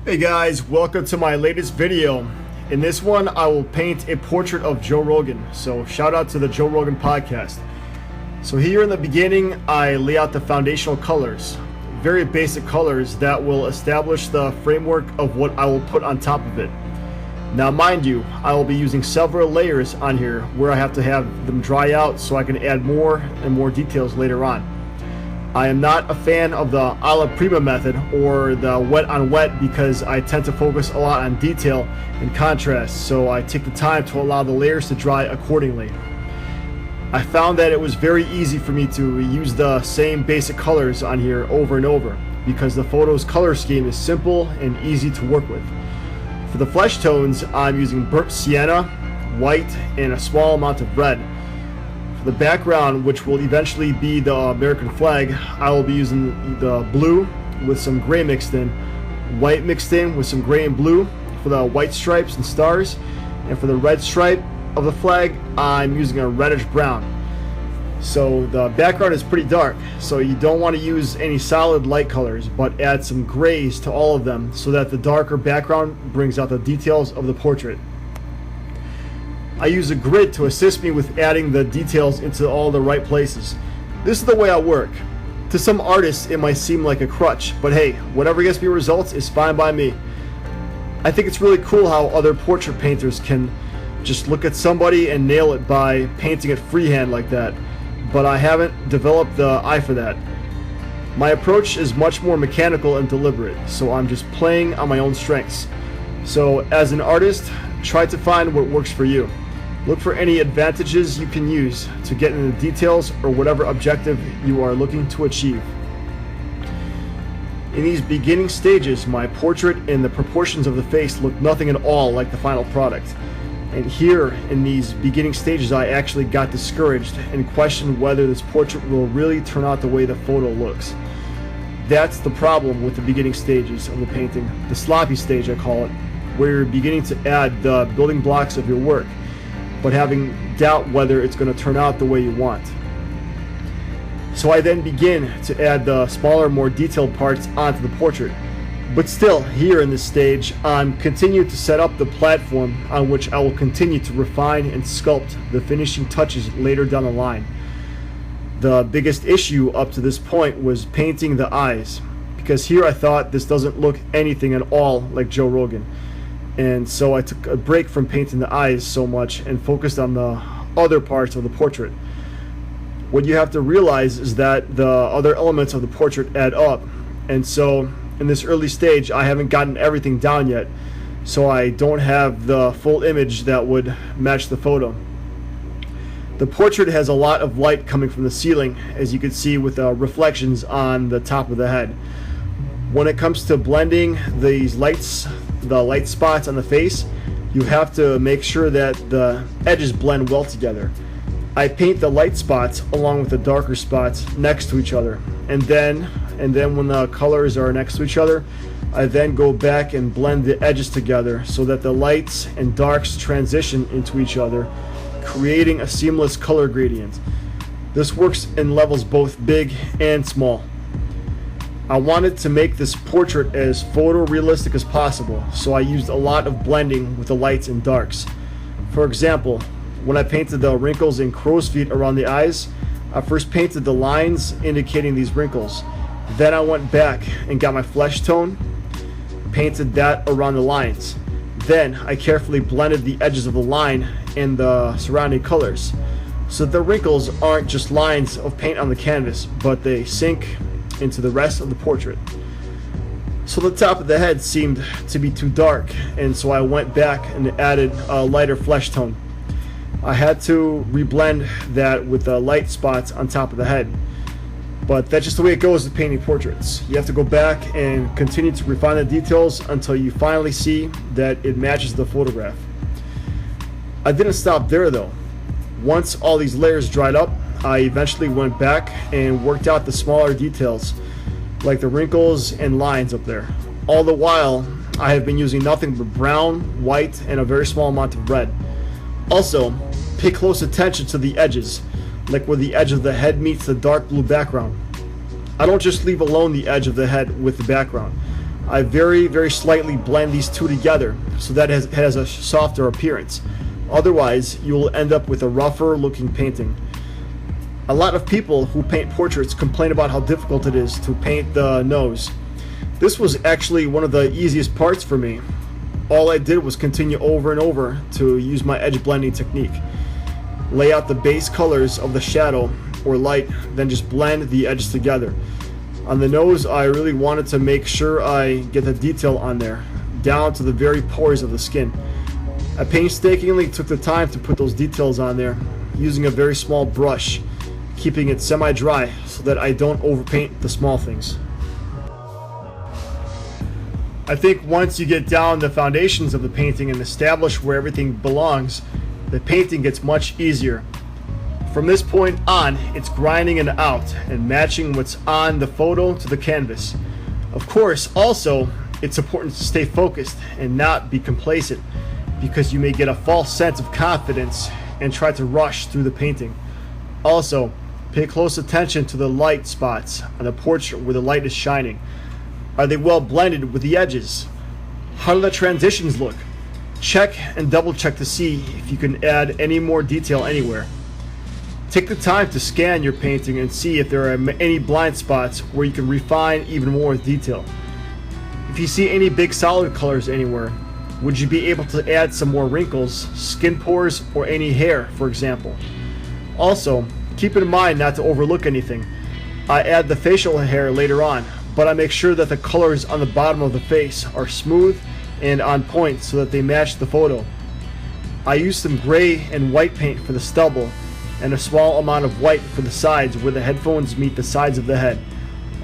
Hey guys, welcome to my latest video. In this one, I will paint a portrait of Joe Rogan. So shout out to the Joe Rogan podcast. So here in the beginning, I lay out the foundational colors. Very basic colors that will establish the framework of what I will put on top of it. Now mind you, I will be using several layers on here where I have to have them dry out so I can add more and more details later on. I am not a fan of the a la prima method or the wet on wet because I tend to focus a lot on detail and contrast, so I take the time to allow the layers to dry accordingly. I found that it was very easy for me to use the same basic colors on here over and over because the photo's color scheme is simple and easy to work with. For the flesh tones, I'm using burnt sienna, white, and a small amount of red. The background, which will eventually be the American flag, I will be using the blue with some gray mixed in, white mixed in with some gray and blue for the white stripes and stars, and for the red stripe of the flag, I'm using a reddish brown. So the background is pretty dark, so you don't want to use any solid light colors, but add some grays to all of them so that the darker background brings out the details of the portrait. I use a grid to assist me with adding the details into all the right places. This is the way I work. To some artists it might seem like a crutch, but hey, whatever gets me results is fine by me. I think it's really cool how other portrait painters can just look at somebody and nail it by painting it freehand like that, but I haven't developed the eye for that. My approach is much more mechanical and deliberate, so I'm just playing on my own strengths. So as an artist, try to find what works for you. Look for any advantages you can use to get into the details or whatever objective you are looking to achieve. In these beginning stages, my portrait and the proportions of the face look nothing at all like the final product. And here, in these beginning stages, I actually got discouraged and questioned whether this portrait will really turn out the way the photo looks. That's the problem with the beginning stages of the painting, the sloppy stage I call it, where you're beginning to add the building blocks of your work, but having doubt whether it's going to turn out the way you want. So I then begin to add the smaller, more detailed parts onto the portrait. But still, here in this stage, I'm continuing to set up the platform on which I will continue to refine and sculpt the finishing touches later down the line. The biggest issue up to this point was painting the eyes, because here I thought this doesn't look anything at all like Joe Rogan. And so I took a break from painting the eyes so much and focused on the other parts of the portrait. What you have to realize is that the other elements of the portrait add up, and so in this early stage I haven't gotten everything down yet, so I don't have the full image that would match the photo. The portrait has a lot of light coming from the ceiling, as you can see with the reflections on the top of the head. When it comes to blending these lights, the light spots on the face, you have to make sure that the edges blend well together. I paint the light spots along with the darker spots next to each other, and then when the colors are next to each other, I then go back and blend the edges together so that the lights and darks transition into each other, creating a seamless color gradient. This works in levels both big and small. I wanted to make this portrait as photorealistic as possible, so I used a lot of blending with the lights and darks. For example, when I painted the wrinkles and crow's feet around the eyes, I first painted the lines indicating these wrinkles. Then I went back and got my flesh tone, painted that around the lines. Then I carefully blended the edges of the line and the surrounding colors, so the wrinkles aren't just lines of paint on the canvas, but they sink into the rest of the portrait. So the top of the head seemed to be too dark, and so I went back and added a lighter flesh tone. I had to reblend that with the light spots on top of the head, but that's just the way it goes with painting portraits. You have to go back and continue to refine the details until you finally see that it matches the photograph. I didn't stop there though. Once all these layers dried up, I eventually went back and worked out the smaller details, like the wrinkles and lines up there. All the while, I have been using nothing but brown, white, and a very small amount of red. Also, pay close attention to the edges, like where the edge of the head meets the dark blue background. I don't just leave alone the edge of the head with the background, I very slightly blend these two together so that it has a softer appearance. Otherwise, you will end up with a rougher looking painting. A lot of people who paint portraits complain about how difficult it is to paint the nose. This was actually one of the easiest parts for me. All I did was continue over and over to use my edge blending technique. Lay out the base colors of the shadow or light, then just blend the edges together. On the nose, I really wanted to make sure I get the detail on there, down to the very pores of the skin. I painstakingly took the time to put those details on there, using a very small brush, keeping it semi-dry so that I don't overpaint the small things. I think once you get down the foundations of the painting and establish where everything belongs, the painting gets much easier. From this point on, it's grinding it out and matching what's on the photo to the canvas. Of course, also, it's important to stay focused and not be complacent, because you may get a false sense of confidence and try to rush through the painting. Also, pay close attention to the light spots on the portrait where the light is shining. Are they well blended with the edges? How do the transitions look? Check and double check to see if you can add any more detail anywhere. Take the time to scan your painting and see if there are any blind spots where you can refine even more detail. If you see any big solid colors anywhere, would you be able to add some more wrinkles, skin pores, or any hair, for example? Also, keep in mind not to overlook anything. I add the facial hair later on, but I make sure that the colors on the bottom of the face are smooth and on point so that they match the photo. I use some gray and white paint for the stubble and a small amount of white for the sides where the headphones meet the sides of the head.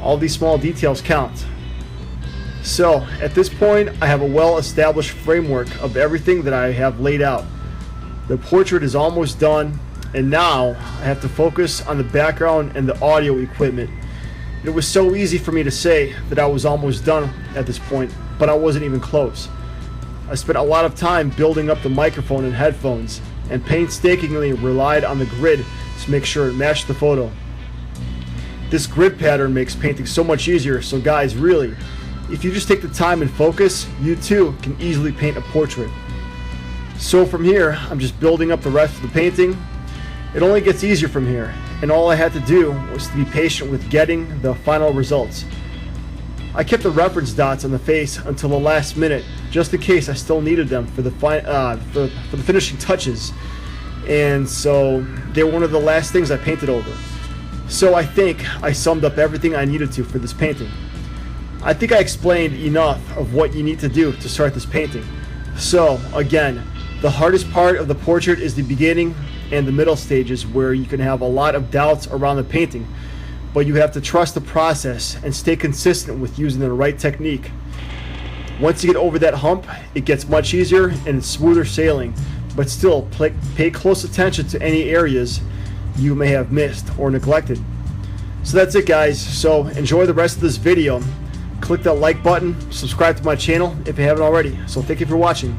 All these small details count. So, at this point, I have a well-established framework of everything that I have laid out. The portrait is almost done, and now I have to focus on the background and the audio equipment. It was so easy for me to say that I was almost done at this point, but I wasn't even close. I spent a lot of time building up the microphone and headphones, and painstakingly relied on the grid to make sure it matched the photo. This grid pattern makes painting so much easier, so guys, really, if you just take the time and focus, you too can easily paint a portrait. So from here, I'm just building up the rest of the painting. It only gets easier from here, and all I had to do was to be patient with getting the final results. I kept the reference dots on the face until the last minute, just in case I still needed them for the finishing touches, and so they were one of the last things I painted over. So I think I summed up everything I needed to for this painting. I think I explained enough of what you need to do to start this painting. So again, the hardest part of the portrait is the beginning and the middle stages, where you can have a lot of doubts around the painting, but you have to trust the process and stay consistent with using the right technique. Once you get over that hump, it gets much easier and it's smoother sailing, but still pay close attention to any areas you may have missed or neglected. So that's it, guys. So enjoy the rest of this video. Click that like button, subscribe to my channel if you haven't already. So thank you for watching.